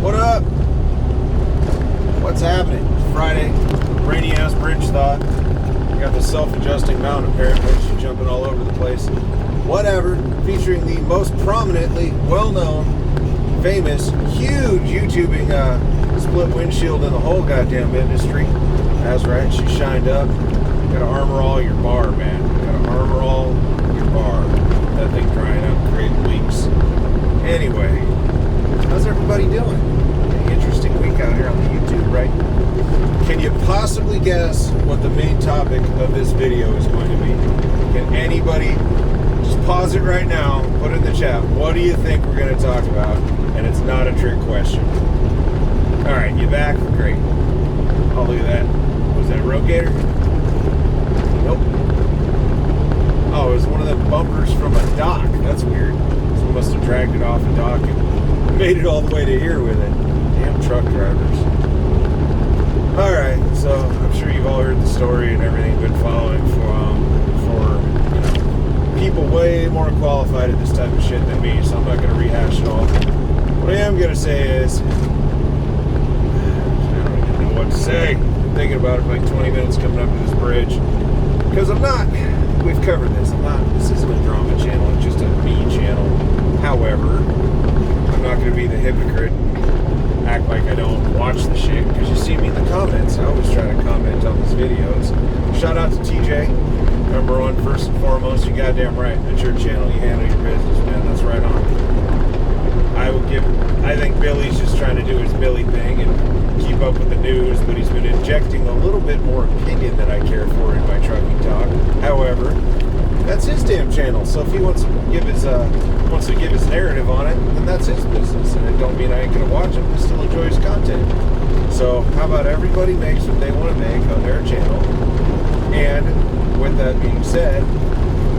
What up? What's happening? It's Friday. Rainy ass bridge thought. Got the self-adjusting mount apparently. She's jumping all over the place. Whatever. Featuring the most prominently well-known, famous, huge YouTubing split windshield in the whole goddamn industry. That's right. She shined up. Gotta armor all your bar, man. Gotta armor all your bar. That thing drying up, creating leaks. Anyway, how's everybody doing? An interesting week out here on the YouTube, right? Can you possibly guess what the main topic of this video is going to be? Can anybody just pause it right now, put it in the chat, what do you think we're going to talk about? And it's not a trick question. Alright, you back? Great. Oh, look at that. Was that a rotator? Nope. Oh, it was one of the bumpers from a dock. That's weird. Someone must have dragged it off a dock and made it all the way to here with it. Damn truck drivers. Alright, so I'm sure you've all heard the story and everything, been following for people way more qualified at this type of shit than me, so I'm not going to rehash it all. What I am going to say is, I don't even know what to say. I'm thinking about it for like 20 minutes coming up to this bridge. Because we've covered this, this isn't a drama channel, it's just a me channel. However, I'm not going to be the hypocrite and act like I don't watch the shit, because you see me in the comments. I always try to comment on these videos. Shout out to TJ. Number one, first and foremost, you goddamn right. It's your channel. You handle your business, man. That's right on. I think Billy's just trying to do his Billy thing and keep up with the news, but he's been injecting a little bit more opinion than I care for in my trucking talk. However, that's his damn channel. So if he wants to give his narrative on it, then that's his business. And it don't mean I ain't gonna watch him. I still enjoy his content. So how about everybody makes what they want to make on their channel, and with that being said,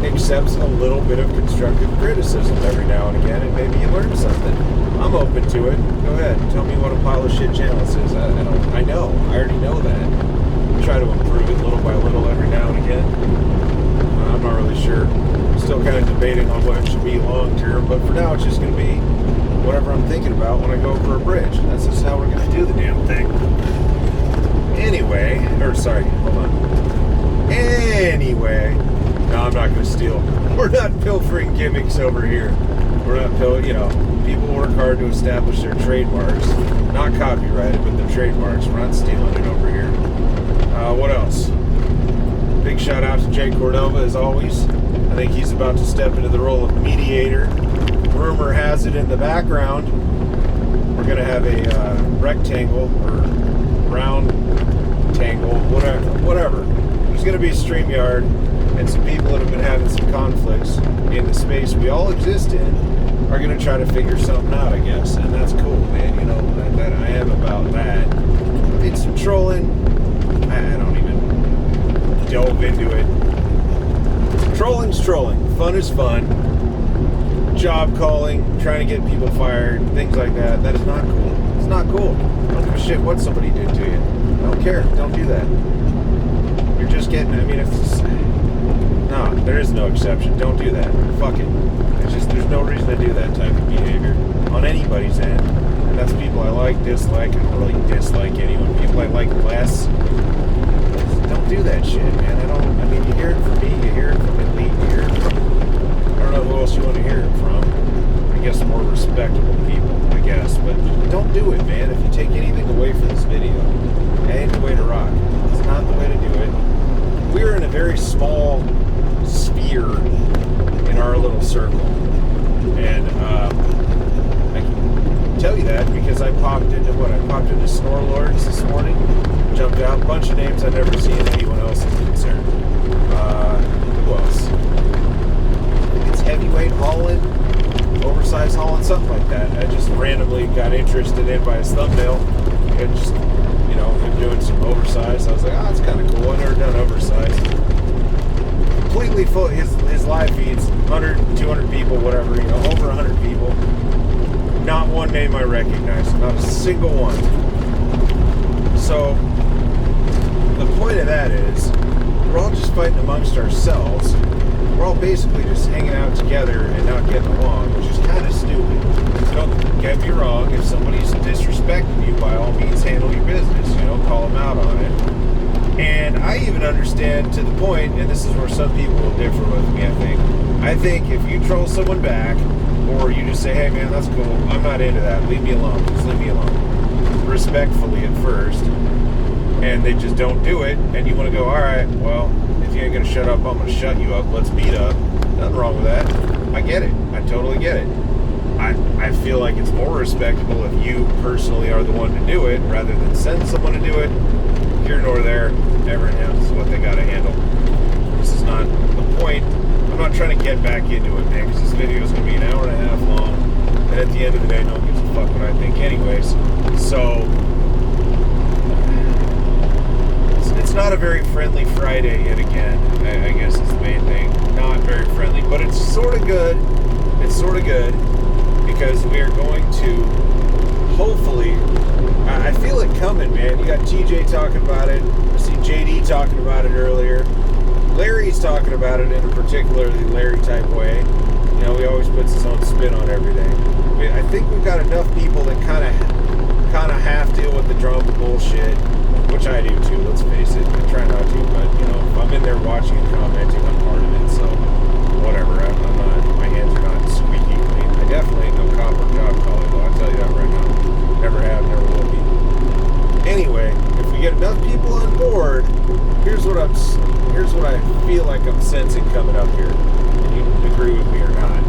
accepts a little bit of constructive criticism every now and again, and maybe you learn something. I'm open to it. Go ahead, tell me what a pile of shit channel this is. I already know that. Try to improve it little by little every now and again. I'm not really sure. Still kind of debating on what it should be long term, but for now it's just going to be whatever I'm thinking about when I go over a bridge. That's just how we're going to do the damn thing. Anyway, Anyway, no, I'm not going to steal. We're not pilfering gimmicks over here. We're not people work hard to establish their trademarks. Not copyrighted, but their trademarks. We're not stealing it over here. What else? Big shout out to Jay Cordova, as always. I think he's about to step into the role of mediator. Rumor has it in the background, we're going to have a rectangle or round tangle, whatever. There's going to be a StreamYard, and some people that have been having some conflicts in the space we all exist in are going to try to figure something out, I guess. And that's cool, man. You know, that I am about that. It's some trolling. I don't even delve into it. Trolling's trolling. Fun is fun. Job calling, trying to get people fired, things like that. That is not cool. It's not cool. I don't give a shit what somebody did to you. I don't care. Don't do that. You're just getting, no, there is no exception. Don't do that. Fuck it. There's no reason to do that type of behavior on anybody's end. And that's people I like, dislike. I don't really dislike anyone. People I like less. Don't do that shit, man. You hear it from me, you hear it from Elite, you hear it from, I don't know who else you want to hear it from. I guess more respectable people, I guess. But don't do it, man. If you take anything away from this video, it ain't the way to rock. It's not the way to do it. We're in a very small sphere in our little circle. And I can tell you that because I popped into Snorlords this morning, jumped out, a bunch of names I've never seen anyone else is concerned. Who else? I think it's heavyweight hauling, oversized hauling, something like that. I just randomly got interested in by his thumbnail. And just, him doing some oversized. I was like, that's kind of cool. I've never done oversized. Completely full. His live feeds, 100, 200 people, whatever, over 100 people. Not one name I recognize. Not a single one. So, the point of that is, we're all just fighting amongst ourselves. We're all basically just hanging out together and not getting along, which is kind of stupid. don't get me wrong. If somebody's disrespecting you, by all means, handle your business. You know, call them out on it. And I even understand to the point, and this is where some people will differ with me, I think. I think if you troll someone back, or you just say, hey man, that's cool, I'm not into that, leave me alone, just leave me alone. Respectfully at first. And they just don't do it, and you want to go, alright, well, if you ain't going to shut up, I'm going to shut you up, let's meet up. Nothing wrong with that. I get it. I totally get it. I feel like it's more respectable if you personally are the one to do it, rather than send someone to do it. Here nor there, everyone handles what they got to handle. This is not the point. I'm not trying to get back into it, man, because this video is going to be an hour and a half long, and at the end of the day, no one gives a fuck what I think anyways. So, it's not a very friendly Friday yet again, I guess is the main thing. Not very friendly, but it's sort of good. It's sort of good, because we are going to, hopefully, I feel it coming, man. You got TJ talking about it. I see JD talking about it earlier. Larry's talking about it in a particularly Larry type way. You know, he always puts his own spin on everything. I think we've got enough people that kind of half deal with the drama bullshit, which I do too. Let's face it. I try not to, but you know, if I'm in there watching and commenting, I'm part of it. So whatever. I'm not. My hands are not squeaky clean. I definitely ain't no cop or job collar, though. I'll tell you that right now. Never have, never will be. Anyway, if we get enough people on board, here's what I feel like I'm sensing coming up here. And you can agree with me or not.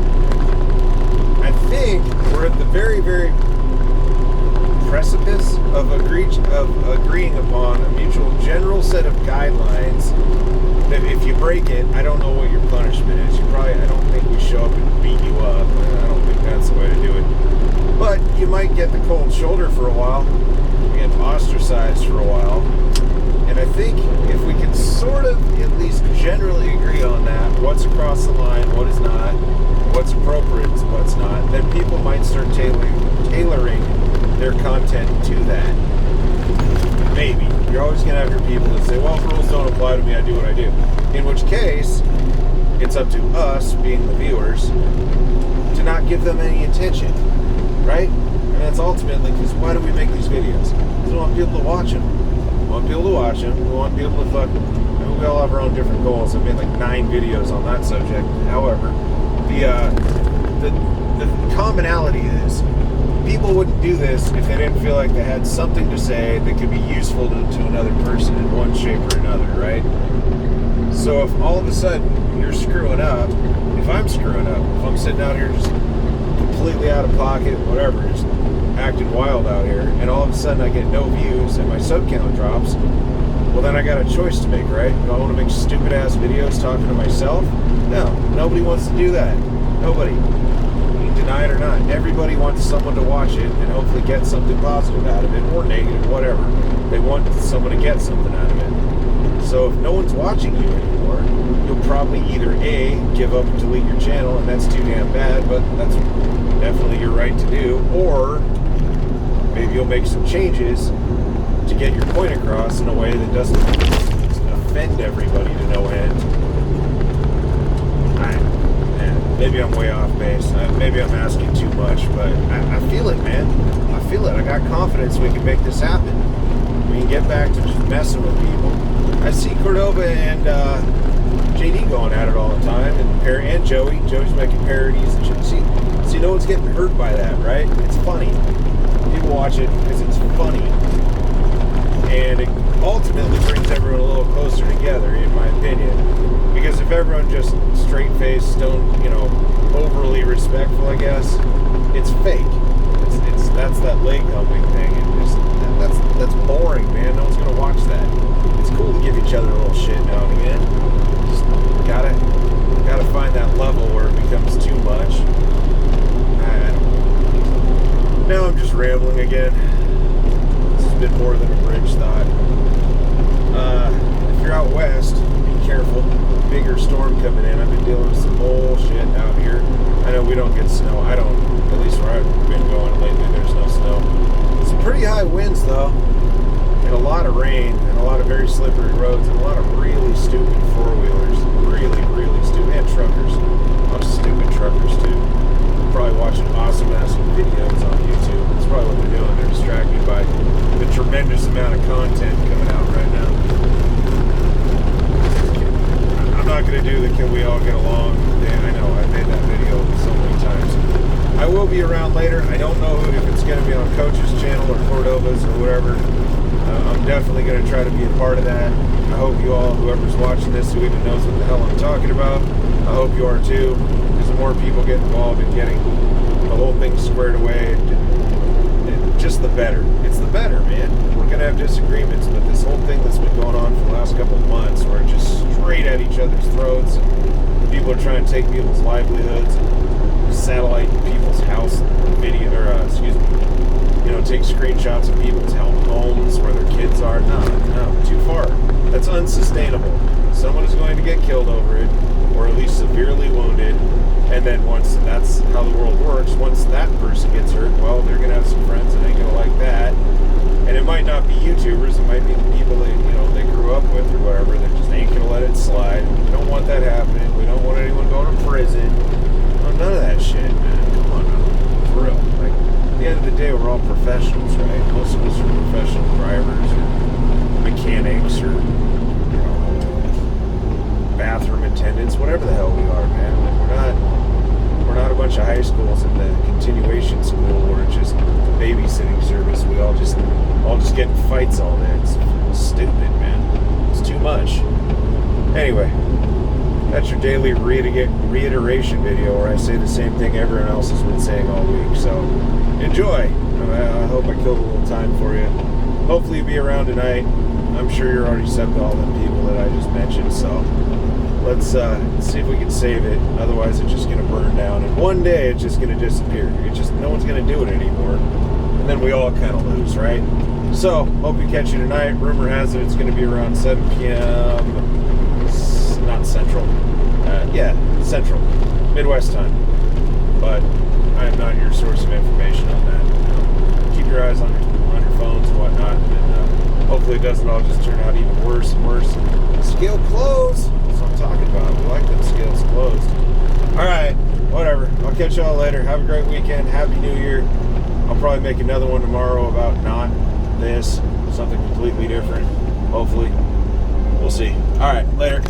I think we're at the very, very precipice of agreeing upon a mutual general set of guidelines that if you break it, I don't know what your punishment is. I don't think we show up and beat you up. I don't think that's the way to do it. But you might get the cold shoulder for a while. You get ostracized for a while. And I think if we can sort of at least generally agree on that, what's across the line, what is not, what's appropriate, what's not, then people might start tailoring their content to that. Maybe. You're always going to have your people that say, well, if rules don't apply to me, I do what I do. In which case, it's up to us, being the viewers, to not give them any attention. Right? And that's ultimately, because why do we make these videos? Because we want people to watch them. We want people to watch them. We want people to fuck. We all have our own different goals. I've made like 9 videos on that subject. However, the commonality is people wouldn't do this if they didn't feel like they had something to say that could be useful to another person in one shape or another, right? So if all of a sudden you're screwing up, if I'm screwing up, if I'm sitting out here just completely out of pocket, whatever, just acting wild out here, and all of a sudden I get no views and my sub count drops, well then I got a choice to make, right? Do I want to make stupid ass videos talking to myself? No, nobody wants to do that. Nobody. You can deny it or not. Everybody wants someone to watch it and hopefully get something positive out of it, or negative, whatever. They want someone to get something out of it. So if no one's watching you anymore, you'll probably either A, give up and delete your channel, and that's too damn bad, but that's definitely your right to do, or maybe you'll make some changes to get your point across in a way that doesn't offend everybody to no end. Maybe I'm way off base. Maybe I'm asking too much, but I feel it, man. I feel it. I got confidence we can make this happen. We can get back to just messing with people. I see Cordova and JD going at it all the time, and Joey. Joey's making parodies and shit. See, no one's getting hurt by that, right? It's funny. People watch it because it's funny. And it ultimately brings everyone a little closer together, in my opinion. Because if everyone just straight-faced, overly respectful, I guess, it's fake. That's that leg humping thing, and just that's boring, man. No one's gonna watch that. It's cool to give each other a little shit now and again. Just gotta find that level where it becomes too much. I don't know. Now I'm just rambling again. This has been more than a bridge thought. If you're out west, be careful. Bigger storm coming in. I've been dealing with some bullshit out here. I know we don't get snow. I don't, at least where I've been going lately, there's no snow. Some pretty high winds though, and a lot of rain, and a lot of very slippery roads, and a lot of really stupid four-wheelers. Really, really stupid. And truckers. A lot of stupid truckers too. probably watching awesome ass videos on YouTube. That's probably what they're doing. They're distracted by the tremendous amount of content coming out right now. I'm not going to do the can we all get along. Yeah, I know, I've made that video so many times. I will be around later. I don't know if it's going to be on Coach's channel or Cordova's or whatever. I'm definitely going to try to be a part of that. I hope you all, whoever's watching this, who even knows what the hell I'm talking about, I hope you are too. Because the more people get involved in getting the whole thing squared away, just the better. It's the better, man. We're going to have disagreements, but this whole thing that's been going on for the last couple of months, where it's just straight at each other's throats, and people are trying to take people's livelihoods and satellite people's house video, or take screenshots of people's homes where their kids are. No, too far. That's unsustainable. Someone is going to get killed over it, or at least severely wounded, and then once that's how the world works, once that person gets hurt, well, they're going to have some friends that ain't going to like that, and it might not be YouTubers, it might be the people that they grew up with or whatever, that just ain't going to let it slide. We don't want that happening. We don't want anyone going to prison. No, none of that shit, man. Come on now. For real. Like, at the end of the day, we're all professionals, right? Most of us are professional drivers or mechanics or bathroom attendants, whatever the hell we are, man. Like, we're not a bunch of high schools in the continuation school where it's just a babysitting service. We all just get in fights all day. It's stupid, man. It's too much. Anyway, that's your daily reiteration video where I say the same thing everyone else has been saying all week. So enjoy. I hope I killed a little time for you. Hopefully you'll be around tonight. I'm sure you're already subbed to all the people that I just mentioned. So let's see if we can save it. Otherwise, it's just going to burn down. And one day, it's just going to disappear. No one's going to do it anymore. And then we all kind of lose, right? So, hope we catch you tonight. Rumor has it it's going to be around 7 p.m. Not Central. Central. Midwest time. But I am not your source of information on that. Keep your eyes on your phones and whatnot. And hopefully it doesn't all just turn out even worse and worse. Scale closed. That's what I'm talking about. We like them scales closed. Alright, whatever. I'll catch y'all later. Have a great weekend. Happy New Year. I'll probably make another one tomorrow about not this. Something completely different. Hopefully. We'll see. Alright, later.